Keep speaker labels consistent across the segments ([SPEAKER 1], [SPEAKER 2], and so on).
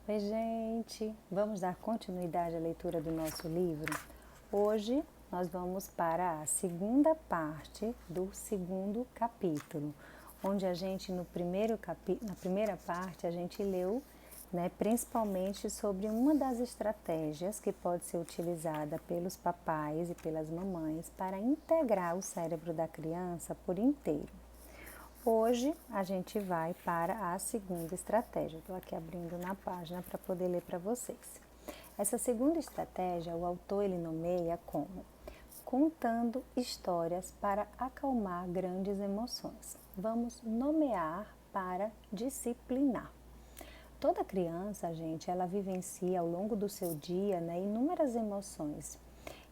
[SPEAKER 1] Oi, gente! Vamos dar continuidade à leitura do nosso livro? Hoje nós vamos para a segunda parte do segundo capítulo, onde a gente, na primeira parte, a gente leu, principalmente sobre uma das estratégias que pode ser utilizada pelos papais e pelas mamães para integrar o cérebro da criança por inteiro. Hoje a gente vai para a segunda estratégia. Estou aqui abrindo na página para poder ler para vocês. Essa segunda estratégia, o autor ele nomeia como contando histórias para acalmar grandes emoções. Vamos nomear para disciplinar. Toda criança, gente, ela vivencia ao longo do seu dia, inúmeras emoções.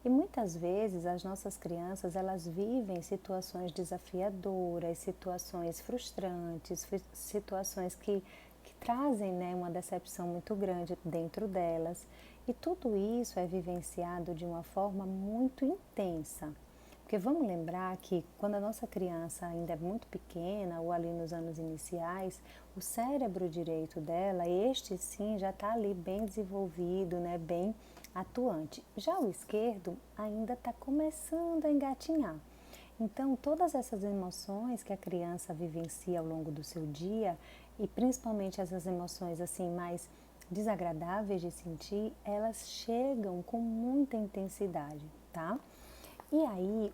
[SPEAKER 1] E muitas vezes as nossas crianças, elas vivem situações desafiadoras, situações frustrantes, situações que trazem, uma decepção muito grande dentro delas. E tudo isso é vivenciado de uma forma muito intensa. Porque vamos lembrar que quando a nossa criança ainda é muito pequena, ou ali nos anos iniciais, o cérebro direito dela, este sim já está ali bem desenvolvido, bem atuante. Já o esquerdo ainda está começando a engatinhar. Então, todas essas emoções que a criança vivencia ao longo do seu dia, e principalmente essas emoções assim mais desagradáveis de sentir, elas chegam com muita intensidade, tá? E aí,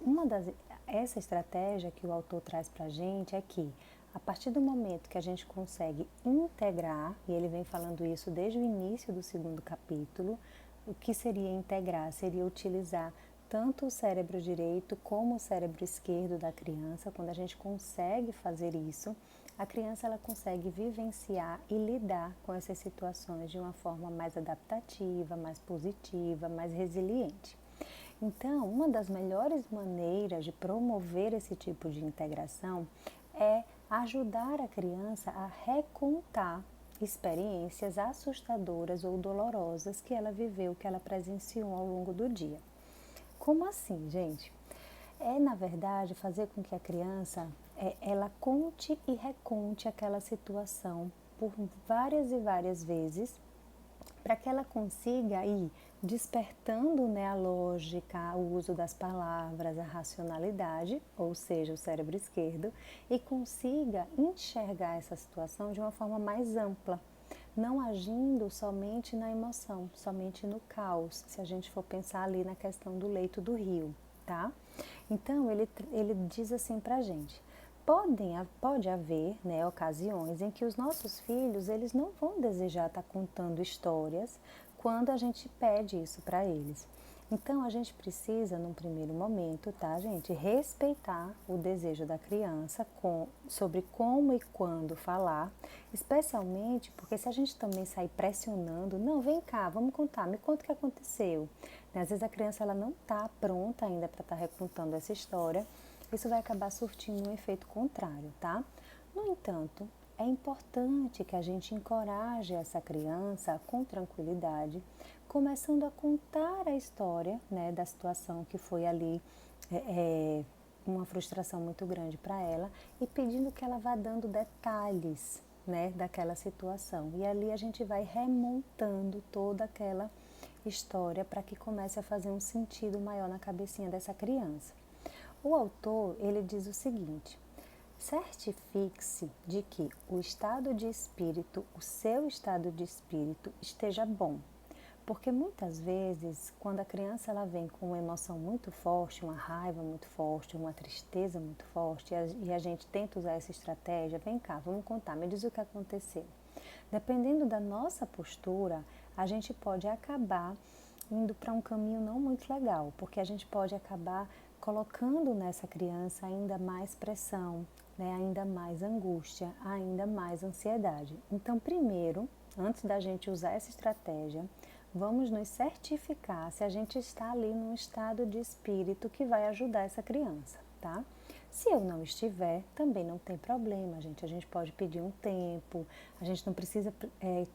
[SPEAKER 1] essa estratégia que o autor traz para a gente é que, a partir do momento que a gente consegue integrar, e ele vem falando isso desde o início do segundo capítulo, o que seria integrar? Seria utilizar tanto o cérebro direito como o cérebro esquerdo da criança. Quando a gente consegue fazer isso, a criança ela consegue vivenciar e lidar com essas situações de uma forma mais adaptativa, mais positiva, mais resiliente. Então, uma das melhores maneiras de promover esse tipo de integração é ajudar a criança a recontar experiências assustadoras ou dolorosas que ela viveu, que ela presenciou ao longo do dia. Como assim, gente? É, na verdade, fazer com que a criança ela conte e reconte aquela situação por várias e várias vezes, para que ela consiga ir despertando a lógica, o uso das palavras, a racionalidade, ou seja, o cérebro esquerdo, e consiga enxergar essa situação de uma forma mais ampla, não agindo somente na emoção, somente no caos, se a gente for pensar ali na questão do leito do rio, tá? Então, ele diz assim pra gente: pode haver, ocasiões em que os nossos filhos eles não vão desejar estar contando histórias quando a gente pede isso para eles. Então a gente precisa, num primeiro momento, tá, gente, respeitar o desejo da criança sobre como e quando falar, especialmente porque se a gente também sair pressionando, não, vem cá, vamos contar, me conta o que aconteceu. Às vezes a criança ela não está pronta ainda para estar recontando essa história. Isso vai acabar surtindo um efeito contrário, tá? No entanto, é importante que a gente encoraje essa criança com tranquilidade, começando a contar a história, da situação que foi ali uma frustração muito grande para ela e pedindo que ela vá dando detalhes, daquela situação. E ali a gente vai remontando toda aquela história para que comece a fazer um sentido maior na cabecinha dessa criança. O autor, ele diz o seguinte: certifique-se de que o seu estado de espírito esteja bom. Porque muitas vezes, quando a criança ela vem com uma emoção muito forte, uma raiva muito forte, uma tristeza muito forte, e a gente tenta usar essa estratégia, vem cá, vamos contar, me diz o que aconteceu. Dependendo da nossa postura, a gente pode acabar indo para um caminho não muito legal, porque a gente pode acabar colocando nessa criança ainda mais pressão, ainda mais angústia, ainda mais ansiedade. Então, primeiro, antes da gente usar essa estratégia, vamos nos certificar se a gente está ali num estado de espírito que vai ajudar essa criança, tá? Se eu não estiver, também não tem problema, gente. A gente pode pedir um tempo, a gente não precisa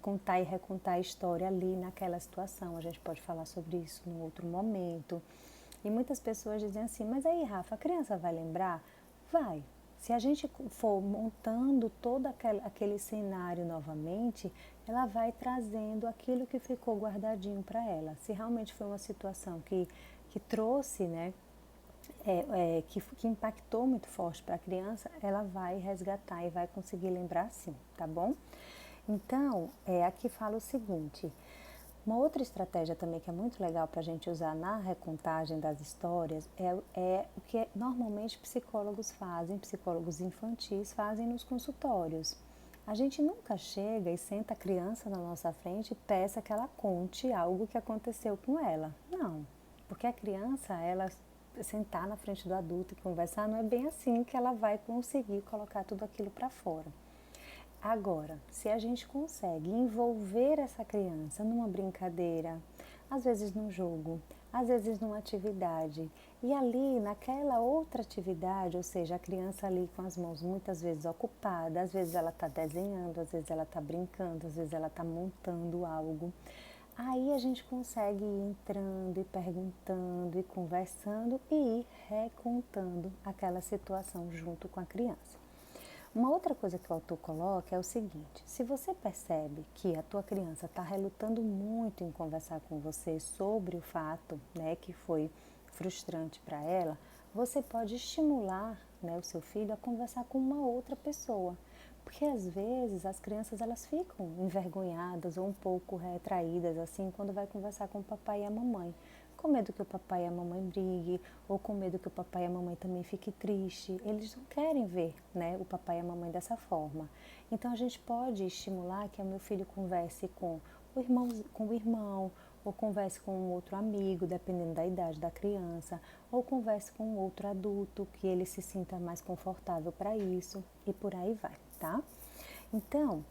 [SPEAKER 1] contar e recontar a história ali naquela situação. A gente pode falar sobre isso num outro momento. E muitas pessoas dizem assim, mas aí, Rafa, a criança vai lembrar? Vai. Se a gente for montando todo aquele cenário novamente, ela vai trazendo aquilo que ficou guardadinho para ela. Se realmente foi uma situação que trouxe, né, que impactou muito forte para a criança, ela vai resgatar e vai conseguir lembrar sim, tá bom? Então, aqui fala o seguinte, uma outra estratégia também que é muito legal para a gente usar na recontagem das histórias é o que normalmente psicólogos fazem, psicólogos infantis fazem nos consultórios. A gente nunca chega e senta a criança na nossa frente e peça que ela conte algo que aconteceu com ela. Não, porque a criança, ela sentar na frente do adulto e conversar, não é bem assim que ela vai conseguir colocar tudo aquilo para fora. Agora, se a gente consegue envolver essa criança numa brincadeira, às vezes num jogo, às vezes numa atividade, e ali naquela outra atividade, ou seja, a criança ali com as mãos muitas vezes ocupada, às vezes ela está desenhando, às vezes ela está brincando, às vezes ela está montando algo. Aí a gente consegue ir entrando e perguntando e conversando e ir recontando aquela situação junto com a criança. Uma outra coisa que o autor coloca é o seguinte, se você percebe que a tua criança está relutando muito em conversar com você sobre o fato, né, que foi frustrante para ela, você pode estimular, né, o seu filho a conversar com uma outra pessoa. Porque às vezes as crianças elas ficam envergonhadas ou um pouco retraídas assim quando vai conversar com o papai e a mamãe, com medo que o papai e a mamãe briguem ou com medo que o papai e a mamãe também fiquem tristes. Eles não querem ver, né, o papai e a mamãe dessa forma. Então a gente pode estimular que o meu filho converse com o irmão, ou converse com um outro amigo, dependendo da idade da criança, ou converse com um outro adulto que ele se sinta mais confortável para isso e por aí vai, tá? Então,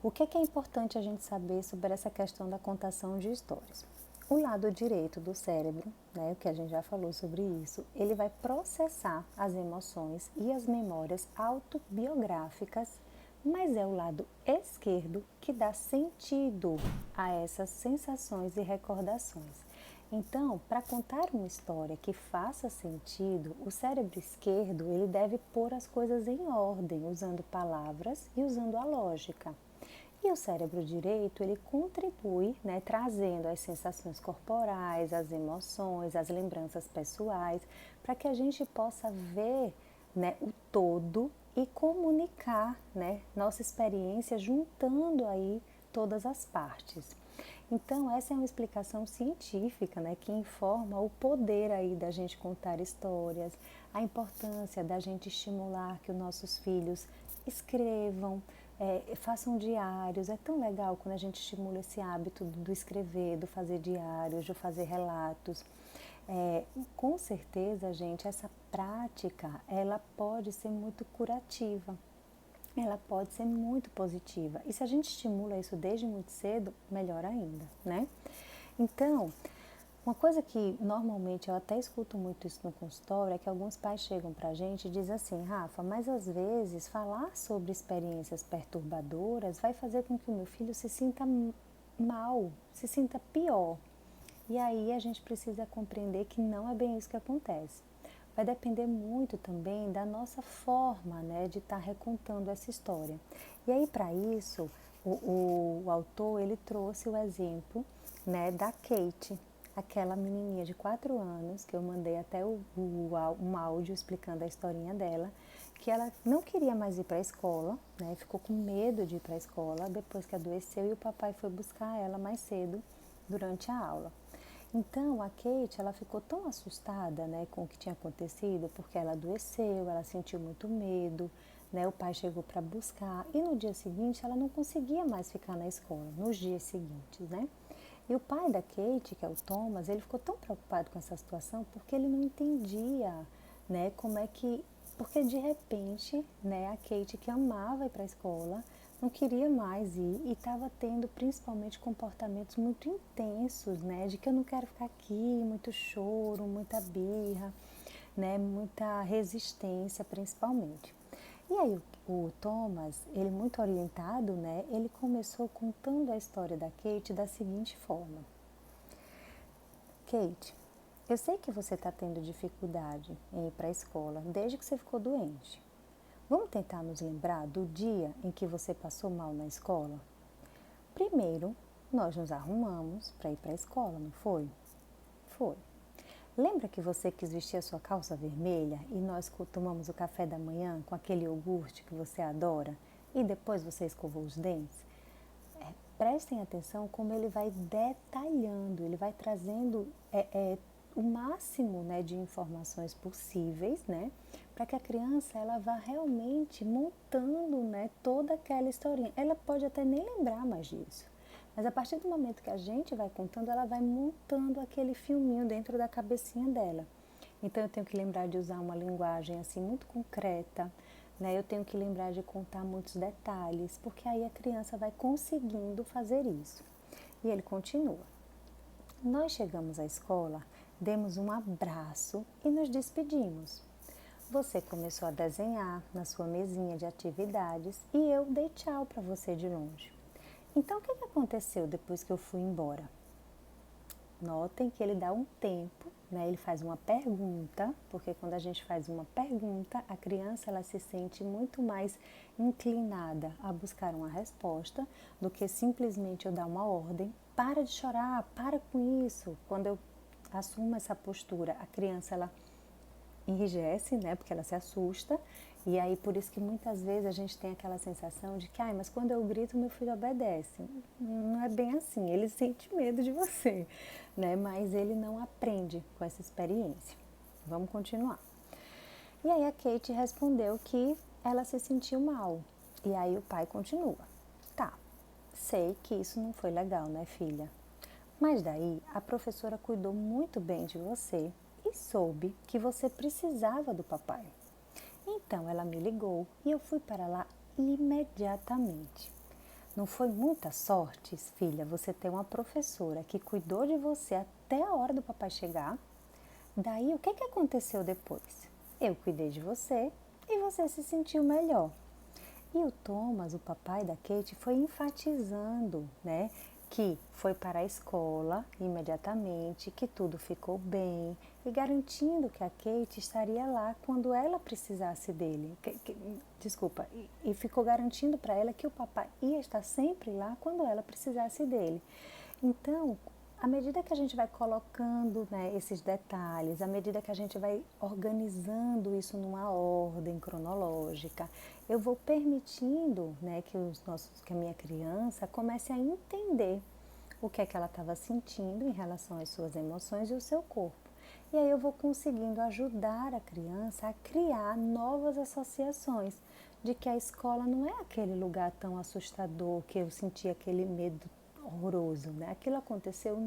[SPEAKER 1] o que é importante a gente saber sobre essa questão da contação de histórias? O lado direito do cérebro, né, que a gente já falou sobre isso, ele vai processar as emoções e as memórias autobiográficas, mas é o lado esquerdo que dá sentido a essas sensações e recordações. Então, para contar uma história que faça sentido, o cérebro esquerdo ele deve pôr as coisas em ordem, usando palavras e usando a lógica. E o cérebro direito, ele contribui, né, trazendo as sensações corporais, as emoções, as lembranças pessoais, para que a gente possa ver, né, o todo e comunicar, né, nossa experiência juntando aí todas as partes. Então, essa é uma explicação científica, né, que informa o poder aí da gente contar histórias, a importância da gente estimular que os nossos filhos escrevam, façam diários. É tão legal quando a gente estimula esse hábito do escrever, do fazer diários, do fazer relatos. Com certeza, gente, essa prática, ela pode ser muito curativa. Ela pode ser muito positiva. E se a gente estimula isso desde muito cedo, melhor ainda, né? Então, uma coisa que normalmente eu até escuto muito isso no consultório é que alguns pais chegam pra gente e dizem assim, Rafa, mas às vezes falar sobre experiências perturbadoras vai fazer com que o meu filho se sinta mal, se sinta pior. E aí a gente precisa compreender que não é bem isso que acontece. Vai depender muito também da nossa forma, né, de estar recontando essa história. E aí, para isso, o autor ele trouxe o exemplo, né, da Kate, aquela menininha de 4 anos, que eu mandei até um áudio explicando a historinha dela, que ela não queria mais ir para a escola, né, ficou com medo de ir para a escola depois que adoeceu e o papai foi buscar ela mais cedo durante a aula. Então, a Kate, ela ficou tão assustada, né, com o que tinha acontecido, porque ela adoeceu, ela sentiu muito medo, né, o pai chegou para buscar e no dia seguinte ela não conseguia mais ficar na escola, nos dias seguintes, né? E o pai da Kate, que é o Thomas, ele ficou tão preocupado com essa situação porque ele não entendia, né, como é que, porque de repente, né, a Kate que amava ir para a escola, não queria mais ir e estava tendo principalmente comportamentos muito intensos, né, de que eu não quero ficar aqui, muito choro, muita birra, né, muita resistência principalmente. E aí o Thomas, ele muito orientado, né, ele começou contando a história da Kate da seguinte forma. Kate, eu sei que você está tendo dificuldade em ir para a escola desde que você ficou doente. Vamos tentar nos lembrar do dia em que você passou mal na escola? Primeiro, nós nos arrumamos para ir para a escola, não foi? Foi. Lembra que você quis vestir a sua calça vermelha e nós tomamos o café da manhã com aquele iogurte que você adora e depois você escovou os dentes? Prestem atenção como ele vai detalhando, ele vai trazendo o máximo, né, de informações possíveis, né, para que a criança ela vá realmente montando, né, toda aquela historinha. Ela pode até nem lembrar mais disso, mas a partir do momento que a gente vai contando, ela vai montando aquele filminho dentro da cabecinha dela. Então eu tenho que lembrar de usar uma linguagem assim muito concreta, né? Eu tenho que lembrar de contar muitos detalhes, porque aí a criança vai conseguindo fazer isso. E ele continua. Nós chegamos à escola, demos um abraço e nos despedimos. Você começou a desenhar na sua mesinha de atividades e eu dei tchau para você de longe. Então, o que aconteceu depois que eu fui embora? Notem que ele dá um tempo, né? Ele faz uma pergunta, porque quando a gente faz uma pergunta, a criança ela se sente muito mais inclinada a buscar uma resposta do que simplesmente eu dar uma ordem. Para de chorar, para com isso. Quando eu assumo essa postura, a criança ela enrijece, né? Porque ela se assusta. E aí, por isso que muitas vezes a gente tem aquela sensação de que, mas quando eu grito, meu filho obedece. Não é bem assim, ele sente medo de você, né? Mas ele não aprende com essa experiência. Vamos continuar. E aí a Kate respondeu que ela se sentiu mal. E aí o pai continua. Tá, sei que isso não foi legal, né, filha? Mas daí a professora cuidou muito bem de você e soube que você precisava do papai. Então ela me ligou e eu fui para lá imediatamente. Não foi muita sorte, filha, você ter uma professora que cuidou de você até a hora do papai chegar? Daí o que aconteceu depois? Eu cuidei de você e você se sentiu melhor. E o Thomas, o papai da Kate, foi enfatizando, né, que foi para a escola imediatamente, que tudo ficou bem e garantindo que a Kate estaria lá quando ela precisasse dele. E ficou garantindo para ela que o papai ia estar sempre lá quando ela precisasse dele. Então, à medida que a gente vai colocando, né, esses detalhes, à medida que a gente vai organizando isso numa ordem cronológica, eu vou permitindo, né, que a minha criança comece a entender o que é que ela estava sentindo em relação às suas emoções e o seu corpo. E aí eu vou conseguindo ajudar a criança a criar novas associações de que a escola não é aquele lugar tão assustador que eu senti aquele medo horroroso, né? Aquilo aconteceu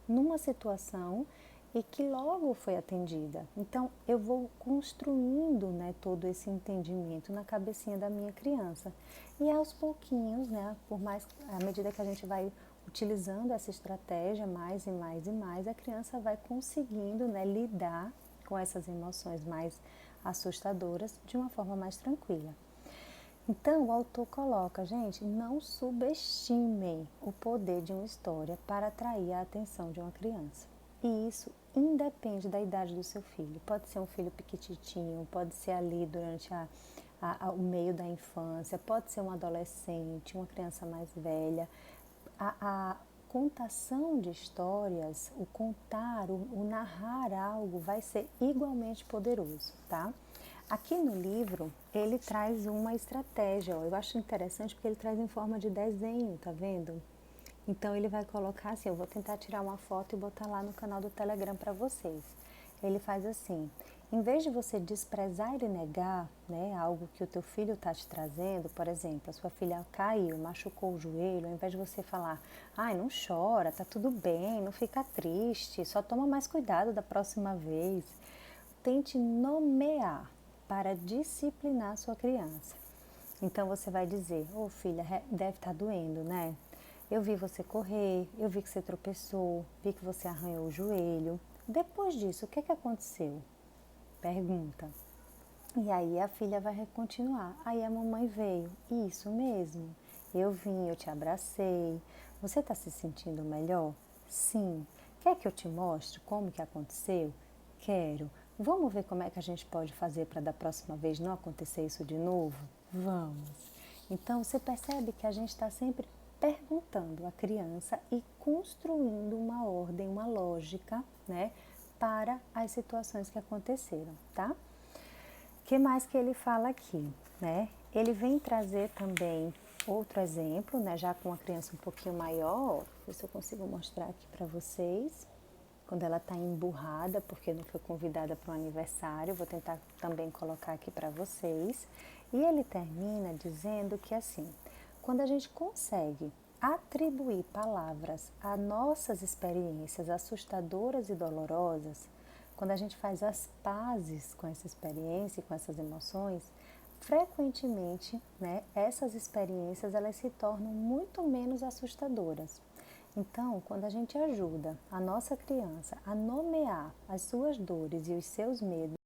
[SPEAKER 1] numa situação e que logo foi atendida. Então, eu vou construindo, né, todo esse entendimento na cabecinha da minha criança. E aos pouquinhos, né, à medida que a gente vai utilizando essa estratégia mais e mais e mais, a criança vai conseguindo, né, lidar com essas emoções mais assustadoras de uma forma mais tranquila. Então, o autor coloca, gente, não subestimem o poder de uma história para atrair a atenção de uma criança. E isso independe da idade do seu filho. Pode ser um filho piquititinho, pode ser ali durante o meio da infância, pode ser um adolescente, uma criança mais velha. A contação de histórias, o contar, o narrar algo vai ser igualmente poderoso, tá? Aqui no livro, ele traz uma estratégia, ó. Eu acho interessante porque ele traz em forma de desenho, tá vendo? Então, ele vai colocar assim, eu vou tentar tirar uma foto e botar lá no canal do Telegram para vocês. Ele faz assim, em vez de você desprezar e negar, né, algo que o teu filho está te trazendo, por exemplo, a sua filha caiu, machucou o joelho, ao invés de você falar, ai, não chora, tá tudo bem, não fica triste, só toma mais cuidado da próxima vez. Tente nomear para disciplinar a sua criança. Então você vai dizer, ô filha, deve estar doendo, né? Eu vi você correr, eu vi que você tropeçou, vi que você arranhou o joelho. Depois disso, o que aconteceu? Pergunta. E aí a filha vai continuar. Aí a mamãe veio. Isso mesmo. Eu vim, eu te abracei. Você está se sentindo melhor? Sim. Quer que eu te mostre como que aconteceu? Quero. Vamos ver como é que a gente pode fazer para da próxima vez não acontecer isso de novo? Vamos. Então você percebe que a gente está sempre perguntando à criança e construindo uma ordem, uma lógica, né, para as situações que aconteceram, tá? O que mais que ele fala aqui, né? Ele vem trazer também outro exemplo, né, já com uma criança um pouquinho maior, ver se eu consigo mostrar aqui para vocês. Quando ela está emburrada, porque não foi convidada para o aniversário, vou tentar também colocar aqui para vocês. E ele termina dizendo que assim, quando a gente consegue atribuir palavras a nossas experiências assustadoras e dolorosas, quando a gente faz as pazes com essa experiência e com essas emoções, frequentemente, né, essas experiências elas se tornam muito menos assustadoras. Então, quando a gente ajuda a nossa criança a nomear as suas dores e os seus medos,